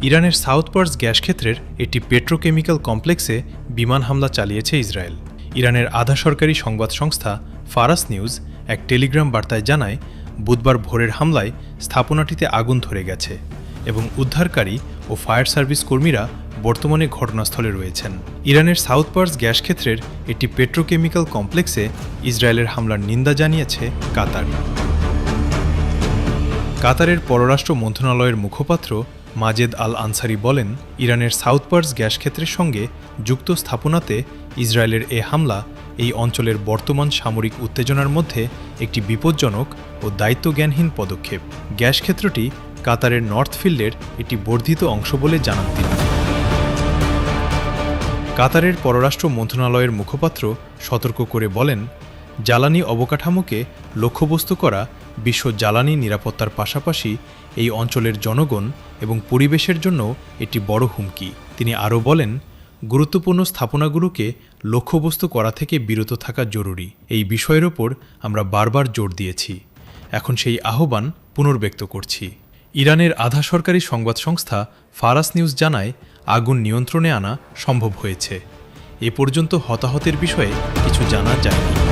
ইরানের south purse gas ক্ষেত্রের একটি পেট্রোকেমিক্যাল কমপ্লেক্সে বিমান হামলা চালিয়েছে ইসরায়েল। ইরানের আধা সরকারি সংবাদ সংস্থা ফারাস নিউজ এক টেলিগ্রাম বার্তায় জানায়, বুধবার ভোরের হামলায় স্থাপনাটিতে আগুন ধরে গেছে এবং উদ্ধারকারী ও ফায়ার সার্ভিস কর্মীরা বর্তমানে ঘটনাস্থলে রয়েছেন। ইরানের সাউথ পার্স গ্যাস ক্ষেত্রের একটি পেট্রোকেমিক্যাল কমপ্লেক্সে ইসরায়েলের হামলার নিন্দা জানিয়েছে কাতার। কাতারের পররাষ্ট্র মন্ত্রণালয়ের মুখপাত্র মাজেদ আল আনসারি বলেন, ইরানের সাউথ পার্স গ্যাস ক্ষেত্রের সঙ্গে যুক্ত স্থাপনাতে ইসরায়েলের এ হামলা এই অঞ্চলের বর্তমান সামরিক উত্তেজনার মধ্যে একটি বিপজ্জনক ও দায়িত্বজ্ঞানহীন পদক্ষেপ। গ্যাস ক্ষেত্রটি কাতারের নর্থ ফিল্ডের একটি বর্ধিত অংশ বলে জানান তিনি। কাতারের পররাষ্ট্র মন্ত্রণালয়ের মুখপাত্র সতর্ক করে বলেন, জ্বালানি অবকাঠামোকে লক্ষ্যবস্তু করা বিশ্ব জ্বালানি নিরাপত্তার পাশাপাশি এই অঞ্চলের জনগণ এবং পরিবেশের জন্য একটি বড় হুমকি। তিনি আরও বলেন, গুরুত্বপূর্ণ স্থাপনাগুলোকে লক্ষ্যবস্তু করা থেকে বিরত থাকা জরুরি। এই বিষয়ের ওপর আমরা বারবার জোর দিয়েছি। এখন সেই আহ্বান পুনর্ব্যক্ত করছি। ইরানের আধা সরকারি সংবাদ সংস্থা ফারাস নিউজ জানায়, আগুন নিয়ন্ত্রণে আনা সম্ভব হয়েছে। এ পর্যন্ত হতাহতের বিষয়ে কিছু জানা যায়নি।